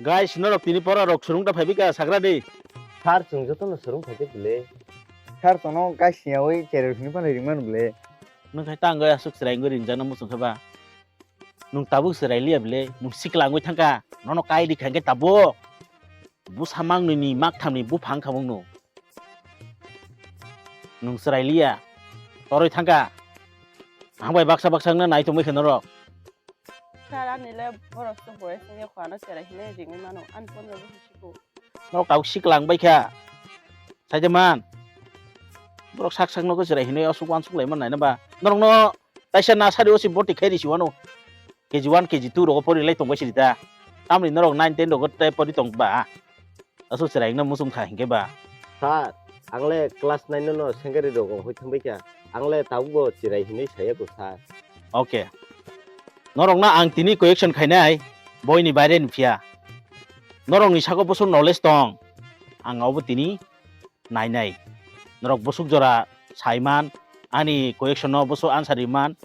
Guys, norok tini pora rok surung ta phabi ka sagra de. Sar sungjo to no surung phai bule. Sar tono gasia oi cherry ni pan ring man bule. Nung khai tang ga suk serai ngori jana musung khaba. Nung tabu serai lia bele, nung sikla ngoi thangka. Nono kai di khang ke tabu. Bu samang ni mak tham ni bu phang khamung nu. Nung serai lia. Toroi thangka. Hangbai baksa na nai tumai khen norok. Sara ni le borok to boy sini khwana sera hine ring mano an pon ro siku. Norok tau siklang bai kha. Sajaman. Borok sak no ko serai hine asuk wan suk lai man nai na ba. Norok no taisa na sari osi boti khairi si wano. KG1 KG2 ro ko pori lai tong bai si ta. Tamni norok 9 10 ro ko tai pori tong ba. Asu serai na musung tha hingke ba. Sar angle class 9 no sengari ro hoi thangbai ka. Angle tabu chirai hinai saya ko sar. Okay. Norok na ang tini correction khainai boy ni bare ni phia. Norok ni sako bosu knowledge tong. Ang obo tini nai. Norok bosuk jora saiman ani correction no bosu answer man.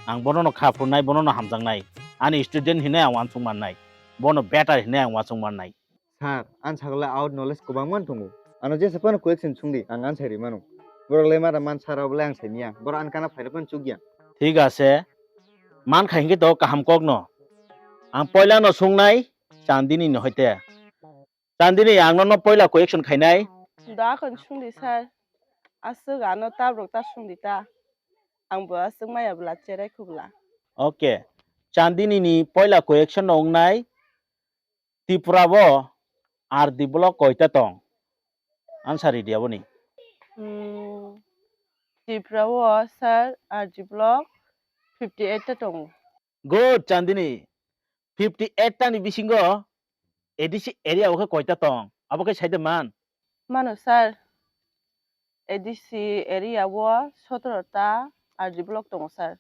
Ang bono no khapur nai bono no hamjang nai. Ani student hinai ang wansung man nai. Bono better hinai ang wansung man nai. Sar an sagla out knowledge ko bangman tungu. Ano je sapan question sungdi ang an sari manu. Bor le mara man sara bole ang senia. Bor an kana phaile pan chugya. ঠিক আছে মান খাইঙ্গে তো কাহাম cock ন আং পয়লা ন সুংনাই চান্দিনি ন হইতে চান্দিনি আং ন পয়লা question খাইনাই Da kan sungdi sar. Asu ga no ta brok ta sungdi ta. Ang bo asu maya bla chere khubla. Okay Chandini নি পয়লা কোয়েকশন নংনাই ত্রিপুরাব আর দিবলক কয়টা টং আনসারি দিয়াবনি Tripura wo sar RG block 58 ta tong. Good Chandini 58 টানি বিসিঙ্গ এডিসি এরিয়া ওকে কয়টা টং আবকে সাইদে মান Mano sar ADC area wo 17 ta RG block tong sar.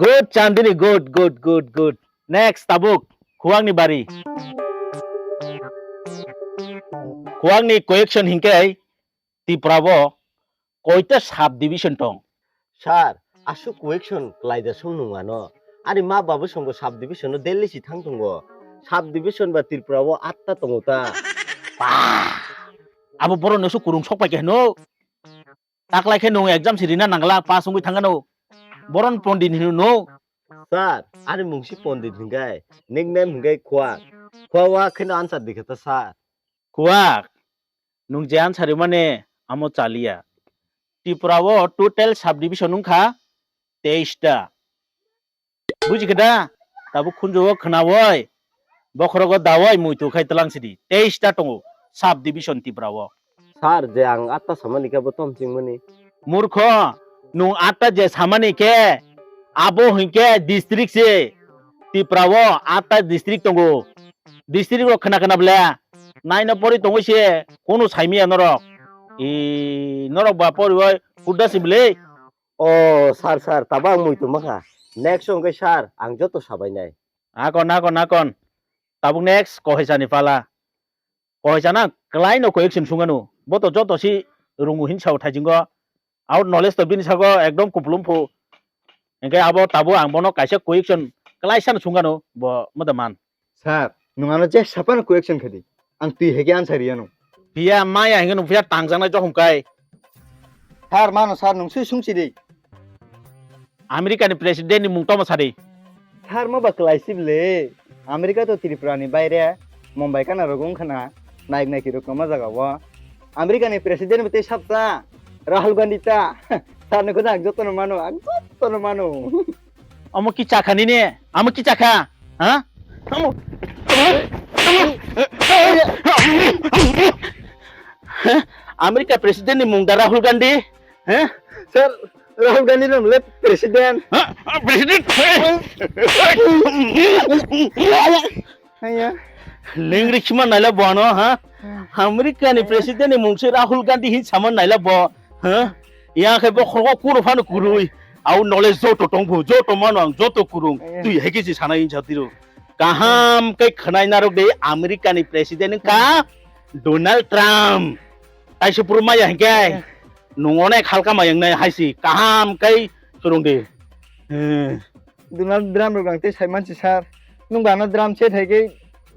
Good Chandini good next তাবুক খুয়াংনি বাড়ি খুয়াংনি কোয়েকশন হিংকে ত্রিপুরাব কয়টা সাব ডিভিশন টং Sar asu correction klaida sung nunga no. Ari ma babu songo sub division no Delhi si thang tongo. Sub division ba Tripura wo 8 ta tongo ta. abo boro nesu kurung sok paike no taklai ke no exam sirina nangla pass ungui thangano boron pondin hinu no Sar ari mungsi pondit hingai nickname hingai khwa. Khwa wa khina answer dikhata sar. kuak nung jan sari mane amo chalia ত্রিপুরাব total subdivision নুংখা 23 টা বুঝিগদা তাবু খুনজো খনাওয় বখরগ দাওয় মুইতু খাইতলাংসিদি 23 টা টঙ্গো subdivision ত্রিপুরাব Sar je ang 8 ta samani ka botom chingmani. মূর্খ নুং আটটা যে সামানি কে আবো হিকে ডিস্ট্রিক্ট সে ত্রিপুরাব আটটা ডিস্ট্রিক্ট টঙ্গো ডিস্ট্রিক্ট খনা খনা বলে নাইন পরি টঙ্গো সে কোন সাইমিয়া নরক ই নরক বা পরি হয় কুডাসি বলে Oh sar tabang muitu maka. Next song ke sar ang joto sabai nai. nakon tabuk next kohesani pala kohesana klai no koeksim sunganu boto joto si rungu hinsau thajingo out knowledge to bin sago ekdom kuplumpu engke abo tabu ang bono kaisa koeksion klai san sunganu bo modaman Sar nung ano je sapan correction khadi. Ang ti hege an sari ano. pia maya hingenu pia tangjang na johum kai Sar mano sar nung su sungsi de. america ni president ni mungto masari Sar ma ba klaisi bile. Amerika to Tripura ni baire Mumbai kana rogong khana naik naik ro kama jaga wa. Amerika ni president bete sapta Rahul Gandhi ta. Sar ne koda joto no mano. amo ki chakhani ne amo ki chakha ha amo america president ni mungda rahul gandhi ha Sir, Rahul Gandhi no le president. president Aya. lingri khima naila bono ha america ni president ni mungse rahul gandhi hin saman naila bo ha ya ke bo khoro kuro phanu kurui au knowledge jo to tongbu jo to manang jo to kurung tu hegi ji sanai jatiru kaham kai khanai narok de america ni president ka donald trump ai supur maya hengkai nungone khalka mayang nai haisi kaham kai surung de Donald Trump ro gangte sai manchi sar. Nung bana drum set hege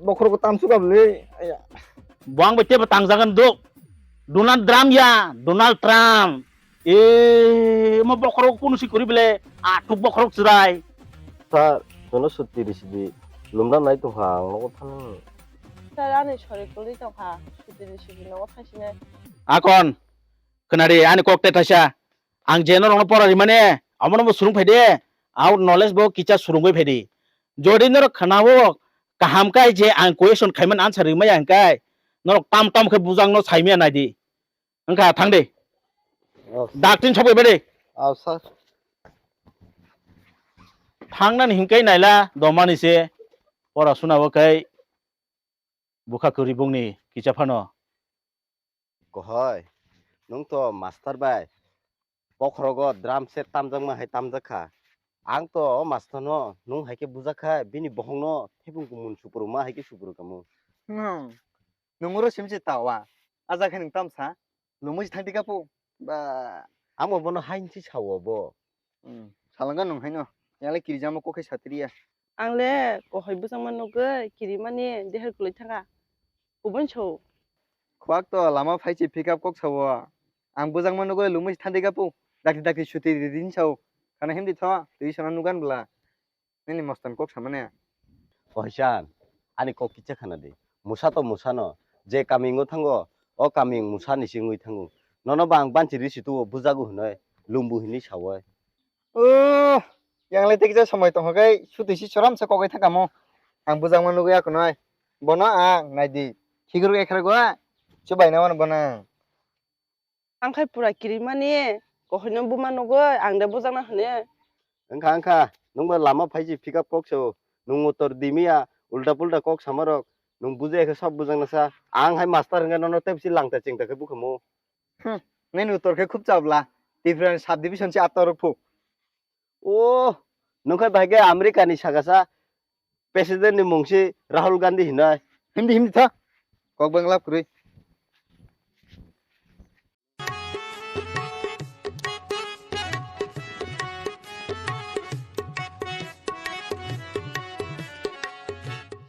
बखरखौ तामसुगाबलै आया buang bete batang jangan duk Donald Trump ya Donald Trump ma bokrok kun si kuri bele atuk bokrok cerai sir জন্য সত্যি recipe লুমরা নাই তো হা নগো থানো sir আনি sorry করি দফা সুদি রিসিবি নাও থাইসিনে akon kenari ani kok tetasya ang jeno rong porari mane amono mo surung phede out knowledge bo kicha surung goi phedi jodi nor khanawo kaham kai je ang question khaiman answer ri mai ang kai nor tam tam khe bujang no saimia nai di angka thang de daktin chobai bede আও sir thangnan hingkai naila domani se pora sunabo kai buka kuri bungni kicha phano কহয় নং তো master by বখরগো drum set তামজাং মা high তামজাখা আং তো master ন নং হাইকে বুজাখা বিনি বহং ন থেবুং কুমুন সুপুরু মা হাইকে সুপুরু কামু नोंगरो सिमसे तावा आजाखै नों तामसा लुमुस थांदिगापो बा আমো বন হাইনছি সাওবো सालांगा नंहायनो यालाय किरिजामो कोखै सात्रिया आंले गहय बुजांमान नगै किरि माने देहार गुलै थाङा गुबुन सौ खुवाक तो लामा फाइचे पिकअप कोक सावो आं बुजांमान नगै लुमुस थांदिगापो दाखि दाखि सुति दिदिन साव खाना हिमदि थ तुइ सना नुगान ब्ला नेनि मस्तान कोक सामाने কহসান আনি ক কিচা খানা দে মুসা তো মুসা ন যে কামিংও থাঙ্গো অ কামিং মুসা নিসিংই থাঙ্গো নন বাং বানচি রিসি তু বুজাগু হনয় লুম্বু হিনি সাওয় ओ यालाय तेकिजा समय तहगै सुतिसि सरामसे कोगै थाकामो आं बुजांमान नगै आखनय बना आं नायदि खिगुरु एखरगो चुबायनावन बना आंखाय पुरा किरि माने गहयनो बुमान नगै आं दा बुजांना हने ओंखा ओंखा नंबो लामा फाइजि पिकअप कक्सो नुं उतर दिमिया उल्टा पुल्टा कक सामारक नुं बुजायाखै सब बुजांनासा आं हाय मास्टार हंगा नन तेपसि लांता चिंताखै बुखमु नेनु तोरखै खुब चाबला डिफरेंट सब डिविजन से आतर फु ओ नंखाय भागे आमेरिकानि सागासा प्रेसिडेंट नि मुंसि राहुल गांधी हिनय हिमदि हिमदि था कक बांग्ला कुरै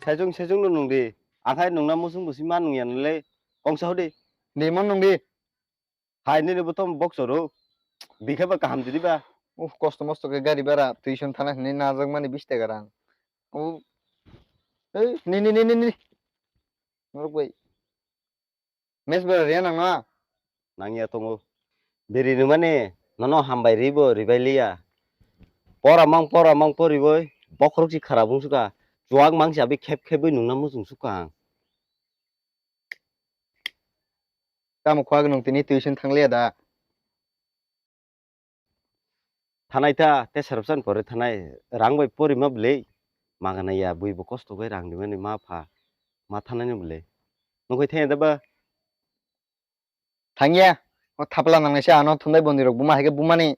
साइजों साइजों नंदि आंहाय नंना मुसुं बुसि मा नुयानलै कंसा हदि नेमन नंदि हाय ने बतम बक्सरो बिखेबा काम दिदिबा उफ कष्ट मस्त के गाड़ी भाड़ा ट्यूशन थाना ने नाजक माने 20 टाका रां ओ ए नि नरक बाय मेस बारा रे नांगा नांगिया तंगो बेरिनो माने ननो हामबाय रिबो रिबायलिया परा मां परिबो बखरकि खारा बुंसुका जुआग मांसिया बे खेब खेबै नंना मुसुं सुका काम खवाग नंतिनि ट्यूशन थांलिया दा थानायता ते सरपसान परे थानाय रांबाय परिमा बले मागानाया बुइबो कष्ट बाय रांनि माने मा फा मा थानायनि बले नंखै थाया दाबा थांगिया ओ थापला नांनायसे आनो थुनदाय बन्दिरक बुमा हायके बुमानि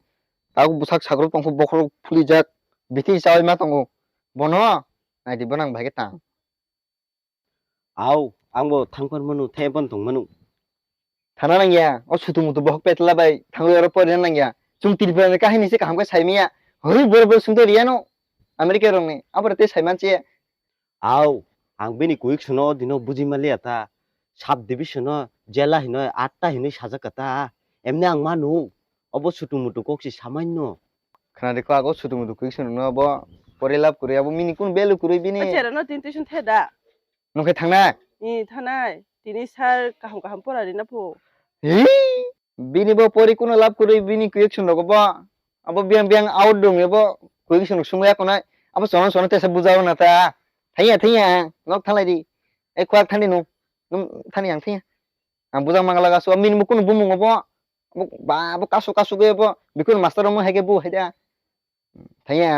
तागु बुसाक साग्रु तंखु बखर फुलि जाक बिथि हिसाबै मा तंगु बनो नायदि बनां भायके तां आव आंबो थांफोर मनु थेबन दं मनु थाना नांगिया ओ सुतु मुतु बहक पेटला बाय थांगो आरो परिन नांगिया जों तिरफाने काहिनी से कामका साइमिया हरु बर सुंदो रियानो अमेरिका रंनि आबरते साइमानचे आव आं बेनि कुइक सुनो दिनो बुजिमालिया ता साब डिविजन जेला हिनो 8टा हिनो साजाकाता एमने आं मानु अबो सुतु मुतु कक्सि सामान्य खाना देखो आगो सुतु मुतु कुइक सुनो अब परिलाब कुरै अब मिनि कुन बेलु कुरै बिनि चेरा न तिन ट्यूशन थेदा नंखै थांना नि थानाय तिनि सार काहाम काहाम परारि ना फो हे बिनि बो परि कुन लाब कुरै बिनि कुइक सुनो गबो अब बियां बियां आउट दङ एबो कुइक सुनो सुमया कोना अब सोना सोना तेसा बुजाव ना ता थाइया नक थालायदि ए क्वाक थानि नु थानि आं थाइया आं बुजां मांगला गासो मिनि मुकुन बुमु गबो बा अब कासु कासु गेबो बिकुन मास्टर मु हायके बु हायदा थाइया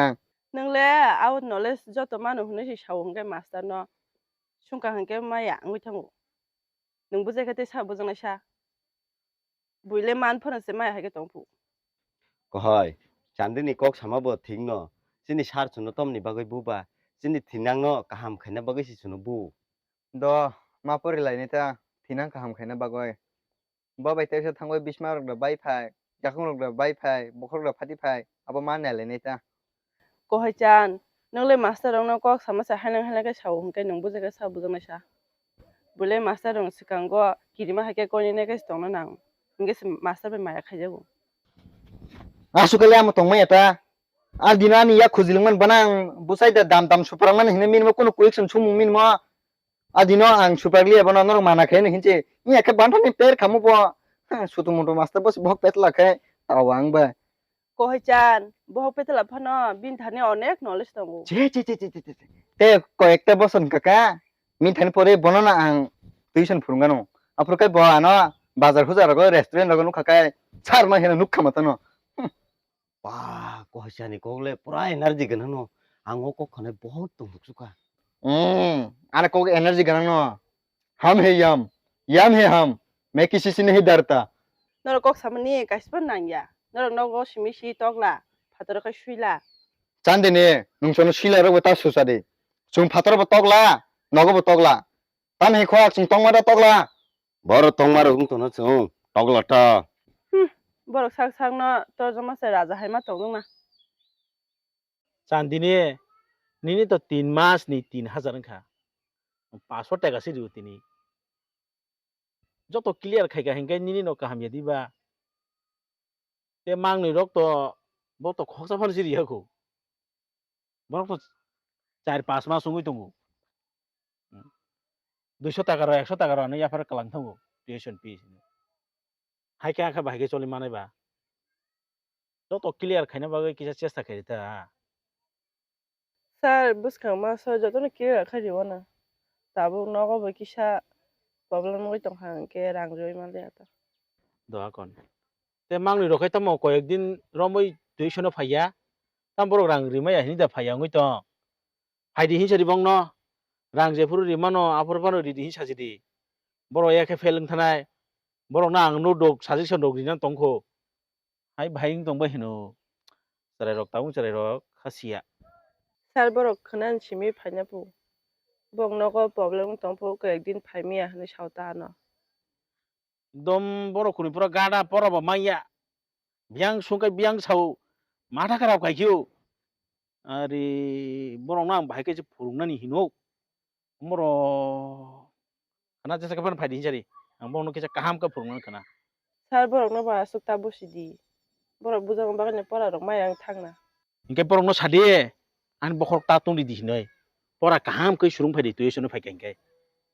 नोंले आउट नलेज जत मानु हने सि सावंगे मास्टर न सुंका हंके माया आंगै थांगो नों बुजायखै सा बुजांनायसा बुइले मान फोरनसे माया हायके तंफु कहय चांदिनि कक सामाबो थिंग न सिनि सार सुनो तमनि बागै बुबा सिनि थिनांग न काहाम खायना बागै सि सुनो बु द मा परि लायनि ता थिनां काहाम खायना बागै बा बायते थांगो बिस्मा रग बाय फाय जाखं रग बाय फाय बखर रग फाति फाय अब मा नायलायनि ता कहैचान nongle master dong no kok sama sa hanang hanang ke saw hingke nong buje ke sa bujang sa bule master dong sikang go kirima hake ko ni ne ke stong na nang hingke master be maya khaijago Asukali amo tongmai eta. Aldina ni ya khuzilungman banang busai da dam suprangman hine minmo kono collection sumung minmo. Adino ang superli ebono nor mana khe ni hinche. Ni ake bantan ni per kamu bo. Sutu mutu master bos bok pet la khe tawang ba. ko hechan bohok petela phano bin thane onek knowledge tongo Je. Te koyekta boson kaka. Min thani pore bonona ang tuition furungano. Apro kai bo ano bazar huzar go restaurant logo nu kaka charma hena nukha matano. Wah, kohsiani kogle pura energy gana no. Ang ko khane bahut tung suka. अरे को energy गणना हम है यम है हम मैं किसी से नहीं डरता nor kok samani kaspan nang ya nor nogo simi si tokla phator ka suila चांदने नुंसोनो शिलारो बता सुसादे सुं फातर बतगला नगो बतगला तान हे खो सुं तंगमारा तगला Boro tongmar ung to no chung. Toglata. borok sak sak no tor jama se raja haima tongdong na Chandini nini to 3 mas ni 3000 kha 500 টাকা সিরিউ তিনি যত clear খাইগা হেঙ্গাই নিনি ন কাহামিয়া দিবা তে মাংনি রক তো বত খকসা ফান সিরি হাকো বরক তো 4-5 মাস সঙ্গই তঙ্গু 200 টাকা র 100 টাকা র না ইয়াফার কালাং থাঙ্গু টিউশন ফিস হাইকে আখা ভাইকে চলি মানাইবা যত ক্লিয়ার খাইনা বাগে কিসা চেষ্টা খাইতা sar buskang ma so joto no kira khari wana tabu nogo ba kisa problem ngoi tong hang ke rang roi ma le ata দোয়া কন তে মাংনি রখাই তামো কয়েকদিন রমই টিউশন ফাইয়া তাম বড় রাং রিমাইয়া হিনি দা ফাইয়া ngoi to ফাইদি হিসারি বং ন রাং জেফুরু রিমানো আফর পানো রিদি হিসাজিদি বড় একে ফেলং থানায় বড় না আং নো ডক সাজেশন ডক রিনা তংখো হাই ভাইং তংবা হিনো চারাই রক তাউ চারাই রক খাসিয়া sar borok khnan simi phaina pu bong nogo problem tong pu ke ekdin phaimia hne sauta no একদম বড় খুনি পুরা গাডা পরাবা মাইয়া বিয়াং সুংকাই বিয়াং সাউ মাথা খারাপ খাইকিউ আরে বড় না ভাইকে যে ফুরুংনানি হিনো বড় খানা যেসা কাপান ফাইদি হিসারি আং বড় কিসা কাহাম কা ফুরুংনান খানা sar borok no ba sukta bosidi borok bujang ba ne pora rok mai ang thangna ইনকে বড় ন সাদিয়ে আন বখর তা তুং দি হিনই পরা কাহাম কই সুরুং ফাইদি তুইসনো ফাইকাইনকাই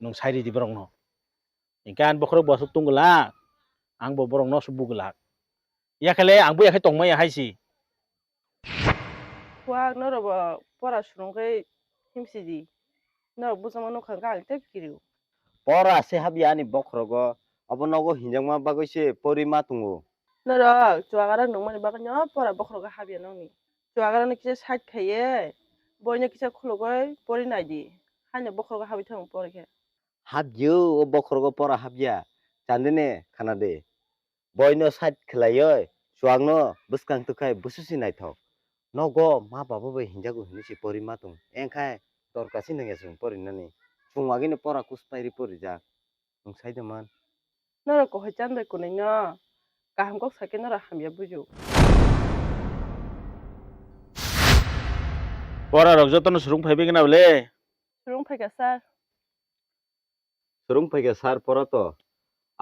নং সাইরি দি বড় ন ইনকে আন বখর বসুক তুংগলা আং বড় ন সুবুগলা ইয়াখালে আংবো ইয়াখাই তংমাই হাইছি wa no ro ba pora surung ke himsidi no bujang no khang ka te kiriu Pora se habiani bokrogo. Abo nogo hinjangma bagoise porima tungu. no ro chuagara nong mani ba nyo pora bokhro ga habia no ni chuagara no kisa sat khaye boyne kisa khulogoi pori nai di hanya bokhro ga habi thang por ke Habyo o bokrogo pora habya. Chandine khanade. Boyno side khelayoy. Suangno buskang tukai bususi naithok. Nogo ma baba bai hinjago hinisi porima tung. Engkai torkasi nangesung porinani. Sungwagine pora kuspairi porija. Nung saidaman. no ro ko hechan bai kunai no kaham kok sake no ra hamya buju পরা rock যতন সুরুং five কিনা বলে surung phai ka sar Surung paiga sar pora to.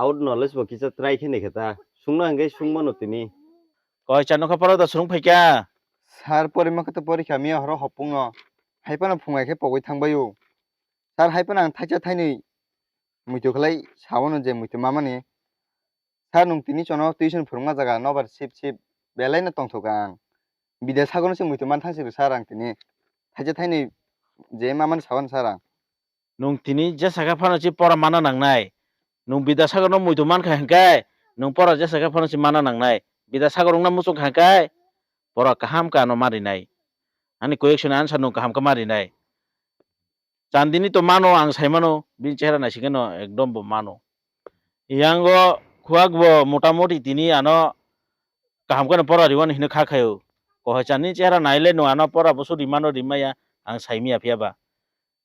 Out knowledge bo kisa try khine kheta. Sungna hangai sungmano tini. কয় চানো পরা তো সুরুং ফাইকা सार परिमाखो तो परीक्षा मिया हरो हपुंग हाइपाना फुंगाइखे पगै थांबायो सार हाइपाना आं थाइजा थाइनै मुइतोखलाय सावनो जे मुइतो मामानि सार नुंतिनि चनो टिउसन फुरुंगा जागा नबार सिप बेलायनो तंथोगा आं बिदे सागनोसो मुइतो मान थांसिगो सार आं तिनि थाइजा थाइनै जे मामानि सावन सार आं নং তিনি যে সাকা ফানছি পরা মানা নাংনাই নং বিদা সাগর মুইতো মান খাহাঙ্কাই নং পরা যে সাকা ফানছি মানা নাংনাই বিদা সাগর না মুসুং খাহাঙ্কাই পরা কাহাম কানো মারিনাই আনি কোয়েকশন আনসার নং কাহাম কা মারিনাই চান্দিনি তো মানো আং সাইমানো বিন চেহারা নাইসিকেনো একদম বো মানো ইয়াঙ্গো খুয়াক বো মোটামুটি তিনি আনো কাহাম কানো পরা রিওয়ান হিনো খাখায়ো কহে চান্দিনি চেহারা নাইলে নো আনো পরা বসু রিমানো রিমাইয়া আং সাইমিয়া ফিয়াবা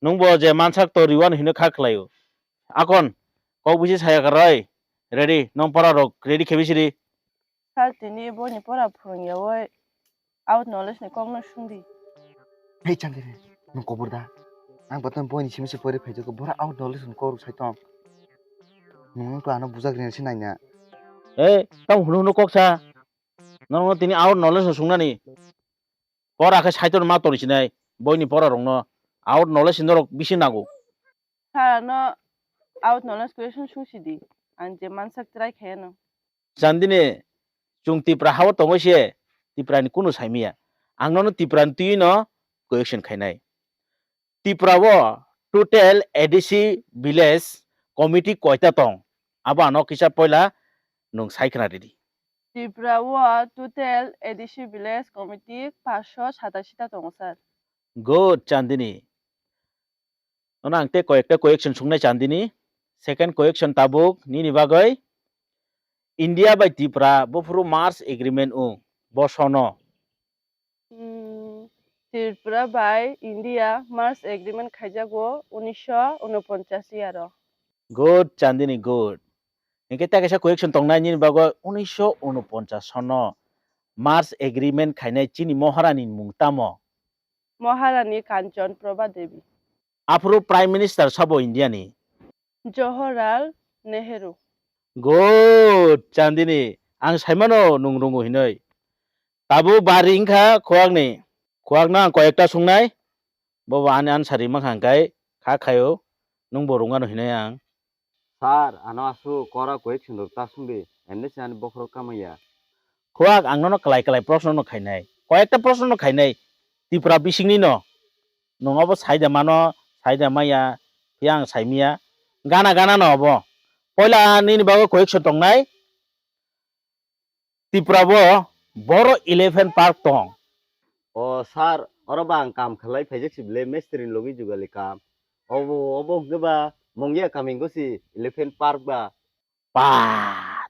nungbo je mansak to riwan hino khaklayo akon kok busi saya karai ready nong para rok ready khebisiri sar tini bo ni pora phurung ya oi out knowledge ni kong no sungdi Hei Chandini, nung kobur dah. Ang batan boy ni simsi pori phejo ko bora out knowledge nung koru sai tong. Nung to ano buzak rin sinai na. ए ताउ हुनु नु koksa नंग तिनी out knowledge सुंगनानि परा खा साइतन मा तरिसिनाय बयनि परा रंनो out knowledge inner बिसि नागौ Karena out knowledge question sungsidi. Anje mansak try kayano. जानदिने जों तिप्रा हाव तंगसे तिप्रानि कुनु साइमिया आंनो तिप्रान तुइनो क्वेश्चन खाइनाय तिप्रावो टोटल एडिसि विलेज कमिटी कयता तं आबा न किसा पहिला नों साइखना रेडी Tibrawa total edisi village committee 587 tongo sir. Good Chandini ओना आंते कयेक्टा क्वेश्चन सुंनाय चांदिनी सेकेंड क्वेश्चन ताबुक निनि बागै इंडिया बाय तिप्रा बफुरु मार्च एग्रीमेंट उ बसनो Tripura by India Mars Agreement Khajago 1949 aro. Good Chandini good इनके ताकेसा क्वेश्चन तंगनाय निनि बागै 1949 सनो मार्च एग्रीमेंट खाइनाय चिनि महारानी मुंगतामो Maharani Kanchan Prabha Devi. आफुरु प्राइम मिनिस्टर सबो इंडिया नि Jawaharlal Nehru. गुड चांदिनी आं साइमानो नुंरुंगु हिनै ताबु बारि इंखा खोआगना कयेक्टा सुंनाय बबा आन आनसारि माखांगाय खाखायो नुं बरंगानो हिनै आं Sir, ano asu kora question dok tasumbi. Enne se ani bokro kamaya. खोआग आंनो कलाय कलाय प्रश्न न खाइनाय कयेक्टा प्रश्न न खाइनाय तिप्रा बिसिंनि न नङाबो साइदा मानो साइदा माया यां साइमिया गाना गाना न हबो पहिला निनि बागै क्वेश्चन तंनाय तिप्राबो बर 11 पार्क तं Oh, sir, oro bang kam khalai phajak sible mestrin logi jugali kam. Obo geba mongya coming go si elephant park ba. बा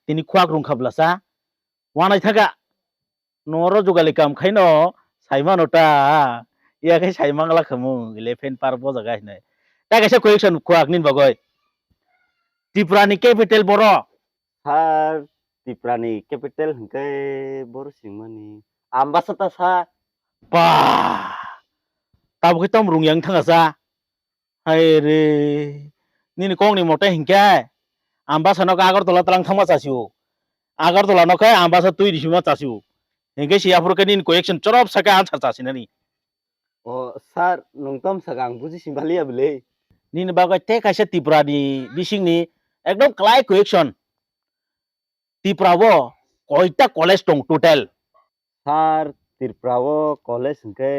तिनि खुआग रुंखाब्लासा वानाय थागा नरो जुगालि काम खाइनो साइमानोटा याखै साइमांला खमु 11 पार्क बजागा हिनै तागैसा क्वेश्चन खुआग निन बगै त्रिपुरानि कैपिटल बरो Sir, Tiprani capital hingke bor singmani. Ambasata sa. बा ताबुखै तम रुंयां थांगासा हाय रे निनि कंनि मते हिंके आम्बासानो आगरतला तलां थांमा चासिउ आगरतला नखै आम्बासा तुइ दिसुमा चासिउ हिंके सियाफुरकै निन क्वेश्चन चरप सका answer चासिनानि Oh, sir, nung tom sagang buji simbali abele. निन बागै ते काइसे त्रिपुरानि बिसिंनि एकदम क्लाय क्वेश्चन त्रिपुरावो कयटा कलेज दं total Sir, Tirprawo college hingke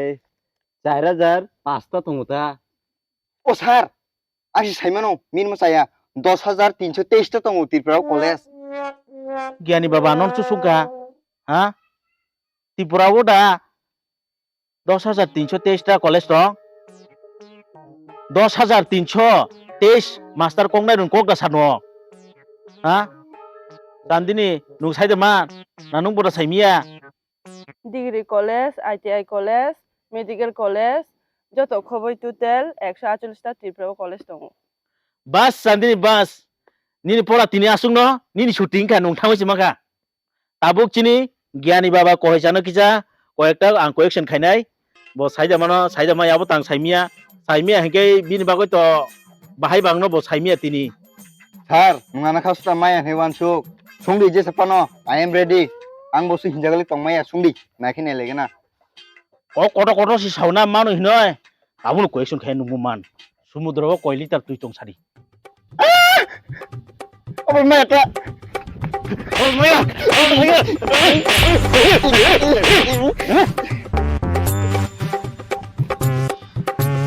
4005 tonguta. Oh sir, asi saimano min masaya 10,323 ta tongo Tripura college. गियानि बाबा नन सुसुका हा त्रिपुरावो दा 10,323 टा कलेज दं 10,323 मास्टार कंनाय रुन कक दा सानो हा दान्दिनि नुं साइदमा ना नुं बडा साइमिया Degree College, ITI College, Medical College, joto khoboi total 148 ta Tripura College tongo. बस दान्दिनि बस निनि परा तिनि आसुं न निनि शुटिं का नुं थांवै सिमाखा ताबुक चिनि गियानि बाबा कहैजानो किजा कयेक्टा आं क्वेश्चन खाइनाय ब साइदामा याबो तां साइमिया हिंकै बिनि बागै त बाहाय बांनो ब साइमिया तिनि Sir, nungana khasuta maya hewan suk. Sungdi je sapano, I am ready. Ang bosu hinjagali tong maya sungdi. Nakin elegena. Cut सि सावना मानो हिनय ताबुनो क्वेश्चन खाइ नुमु मान समुद्रबो कय लिटार तुइ तंग सारि Oh maya ta.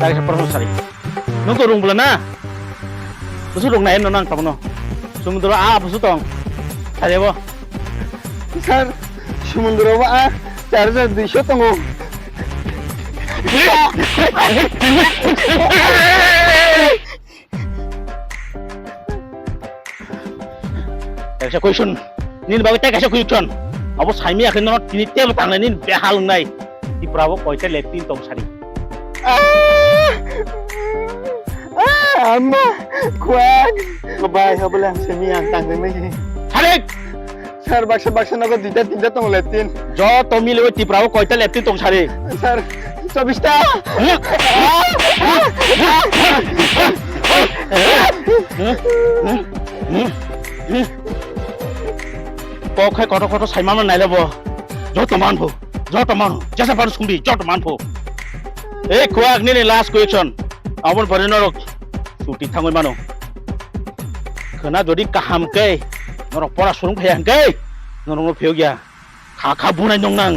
ताइ प्रश्न सारि नों तो रुंबला ना बुसु दंनाय न नां ताबनो समुद्र आ बुसु दं सारिबो Sir, sumundro ba 4,200 tongo. ताइसा क्वेश्चन निन बागै ताइसा क्वेश्चन अब साइमिया खै न तिनि तेल तांनाय निन बेहाल नाय तिप्राबो कयटा लेफ्टिन तंग सारि Amma, kuat. Lebay habelang semi yang tanggung lagi. सारि Sir, baksa nago 2-3 tongo letin. ज त मिले तिप्राबो कयटा लेफ्टिन तंग सारि Sir, 24টা পক্ষে কত কত সাইমানো নাই লব যত মানবো যেসা পারো শুনবি যত মানবো এই খোয়াক নিনি লাস্ট কুয়েকশন আমন পরে নরক ছুটি থাঙ্গই মানো खोना जदि काहामकै नरक परा सुरुं फैयाखै नरक फेव गया खा बुनाय दं नां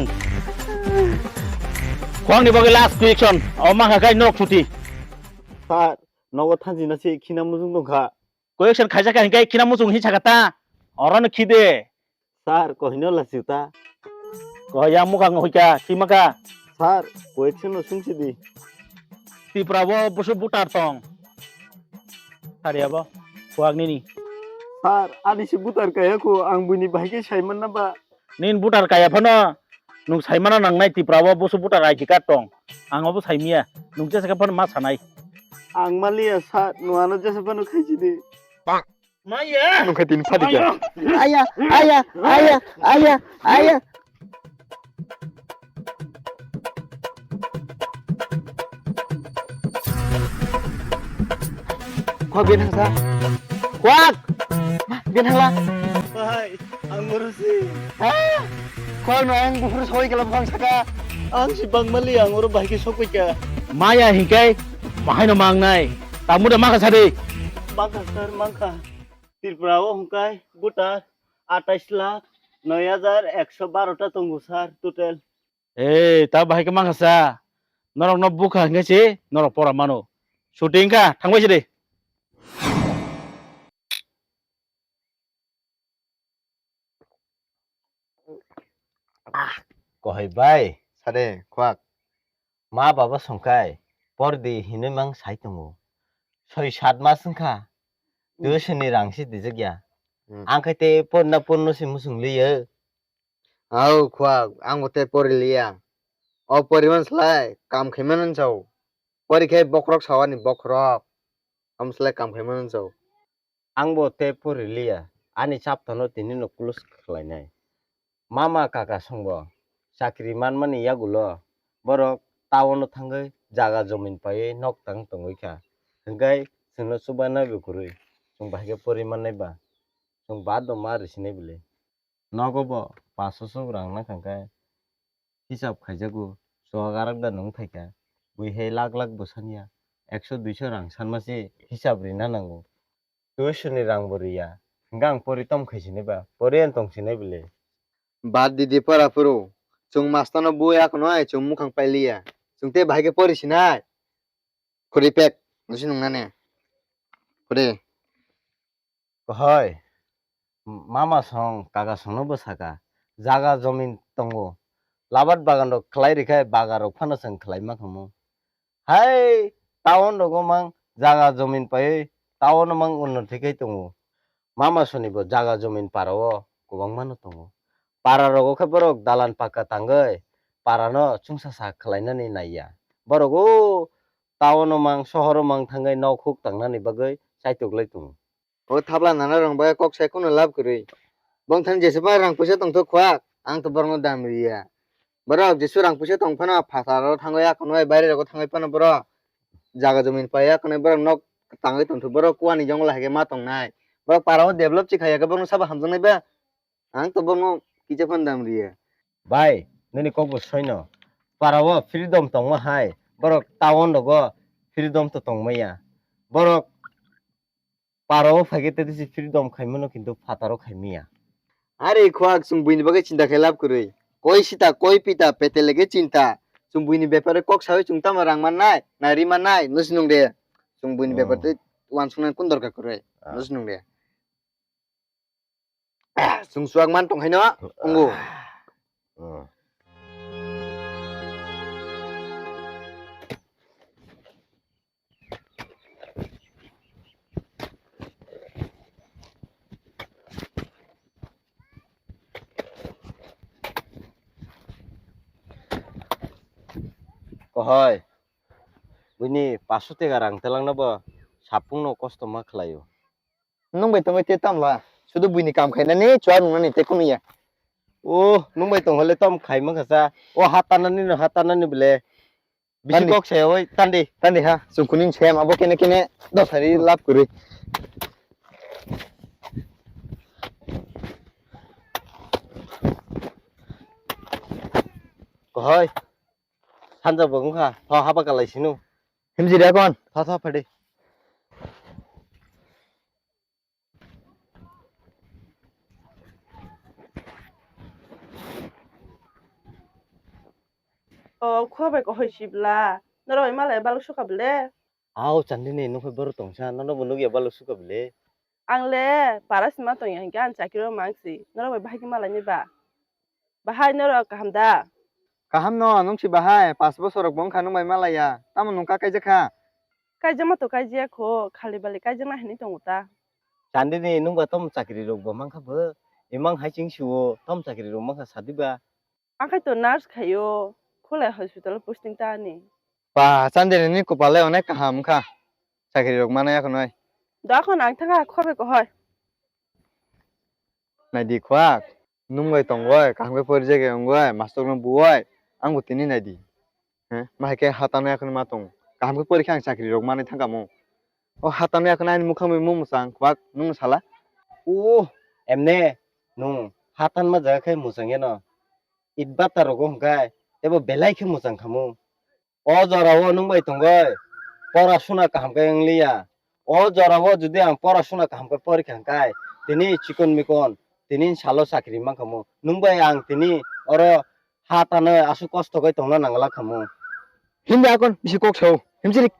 खोआंनि बागै लास्ट कुएक्शन अ माखाखै नरक छुटि স্যার নগদ থানজিনাসি খিনা মুজুং দंखा कुएक्शन खायजाखै हिंकै खिना मुजुं हि छागाता अरन खिदे স্যার কহিনো লাসিউতা गया मुखा हइका किमाका স্যার কোয়েকশন সুংসিদি तिप्राबो बुसु बुटार तंग सारियाबो खोआगनिनि স্যার আনিসি বুতার কায়াকো আং বুনি ভাইকে Saiman নাবা nin butar kaya phano nung saimana nangnai tiprawa busu butar aiki katong angobo saimia nung jesa ka phano ma sanai আং মালিয়া স্যার নোয়ানো জেসাবানো খাইছিদি maya নুখা তিন ফাদিকা আয়া আয়া আয়া আয়া আয়া খোয়া বিন হাসা kwak বিন হালা ভাই আং মরুসি খোয়া নো আং বুফুর সই গেলাম ফাং সাকা আং সি বাং মালি আং ওর ভাইকে সকইকা maya hingkai mahai no mangnai tamuda maka sade বাংকা স্যার মাংকা ত্রিপুরাও হুঙ্কাই বুটার 28,09,112টা তঙ্গু sir total eh ta bahai ka maka sa norok no buka hingkai si norok pora mano shooting ka thangbai si de কয় বাই সারে খোয়াক মা বাবা সংখাই পরদি হিনে মাং সাই দङ 6-7 मास संखा दोसनि रांसि दिजे गया आंखायते पन्ना सि मुसुंलियो আও খোয়া আং ওতে পরিলিয়া অ পরিমানসলাই কাম খেমেনন চাও পরিখাই বকরক সাওয়ানি বকরক আমসলাই কাম খেমেনন চাও आंबो ते परिलिया आनि चापथानो तिनि नकुलुस खलायनाय मामा काका संबो साख्रि मानमानि यागुलो बरक टाउन थांगै जागा जमिन पायै नक तां तंगैखा हंगाय जोंनो सुबाना बेखुरै जों बाहायगे परिमान नायबा जों बा दं मा रिसिनाय बिले नगबो 500 रां ना खांखाय हिसाब खायजागु जगाराक दा नों फायका बुइहे लाख बोसानिया 100-200 रां सानमासे हिसाब रिना नांगौ दोसनि रां बरिया गां परितम खायसिनायबा परियान तंसिनाय बिले বাদ দিদি পরাপুরো চুং মাস্তানো বই আক নয় চুং মুখাং পাইলিয়া চুংতে ভাইকে পরিছিনাই খুরি পেক নসি নংনানে খুরি হয় মামা সং কাকা সংनो बसाका जागा जमिन तंगो लाबाद बागान रो खलाय रिखाय बागारो फानो सं खलाय मा खमो हाय टाउन रो मां जागा जमिन पाय टाउन मां उन्नति कै तंगो मामा सनिबो जागा जमिन पारो गोबां मानो तंगो पारा रो खै बरक दालान पाका तांगै पारानो चुंसा सा खलायनानै नायया बरगो टाउन मां सहर मां थांगै नखुक तांनानै बागै साइतोगलाय तंगो ও থাবলা নানা রং বাই কক সাই কোনো লাভ করি বং থান যেসবা রাং পয়সা তং তো খোয়াক আং তো বরং দাম রিয়া বরক যেসু রাং পয়সা তং ফানা ফাসারো থাঙ্গয়া কোনো বাইরে রকো থাঙ্গাই পানা বর জাগা জমিন পায়া কোনো বরং নক তাঙ্গাই তং তো বরক কুয়ানি জংলা হেগে মা তং নাই বরক পারাও ডেভেলপ চিখায়া কে বরং সাবা হামজং নাই বা আং তো বরং কিছে ফান দাম রিয়া बाय नोंनि कबो सैनो पाराव फ्रीडम तंमा हाय बरक टाउन दगो फ्रीडम तो तंमैया बरक पाराव फागेते दिसि फ्रीडम खायमनो किन्तु फातारो खायमिया আরে খোয়াক সুং বুইনি বাগে চিন্তা খাই লাভ করি কই সিতা কই পিতা পেতে লেগে চিন্তা সুং বুইনি ব্যাপারে কক সাই সুং তামা রাং মান নাই না রি মান নাই নসিনুং দে সুং বুইনি ব্যাপারে ওয়ান সুং কোন দরকার করে নসিনুং দে সুং সুয়াক মান টং হাইনো অঙ্গু कहय बुइनि 500 टेका रां तेलांनोबो सापुंनो कष्ट मा खलायो नंबाय तंगाय ते तामला শুধু বুইনি কাম খাইনানি চুয়া নুনানি তে কুমিয়া ओ नुंबाय तंहले तम खायमा खासा ओ हातानानि बिले bisi Tandi. kok saya oi tandi Tadi ha, sungkuning sem abo kene kene dos hari lap kuri. kohoi hanja bong kha tho haba kalai sinu Himji dia kon. tho tho phade খোয়াবে কহসিবলা নরমাই মালাই বালু সুকাবলে au chandi ne no phai bar tongsa no no bunu ge balu suka bile আংলে পারাসিমা তো ইয়াঙ্গে আন চাকিরো মাংসি নরমাই বাহাগি মালাই নিবা বাহাই নর কাহামদা Kaham no nung si bahay, 5 bosor bong kanu may malaya. Tama nung kakay jaka. কাইজামা তো কাইজিয়া খো খালি বালি কাইজামা হেনি তংতা chandi ne nung ba tom chakri rok bo mang kha bo emang hai ching suo tom chakri rok mang kha sadi ba আংখাই তো nurse খাইও খোলাই hospital posting তানি Pa, sandin ini kupale onek kaham ka. Sakiri rok mana ya konoy. দখন আং থাকা খোয়াবে কহয় Nai di kwak. Nung bay tonggoy, kaham ke porje ke onggoy, masuk nung buoy. Ang butini nai di. Mahai ke hatano ya kono matong. Kaham ke pori kang sakiri rok mana thangka mo. Oh hatano ya kono ani mukha mo musang kwak nung sala. o emne nung hatan ma jaga khai musang ye no itba ta rok hongkai ebo belai khe musang khamu o jora o nung bai tonggoi porashuna kaham kai angliya o jora o jodi ang porashuna kaham kai pori khangkai tini chikon mikon tini salo sakri mang khamu nung bai ang tini oro hatano asu kosto kai tongna nangla khamu Himbi akon bisi kok show. Himjirik.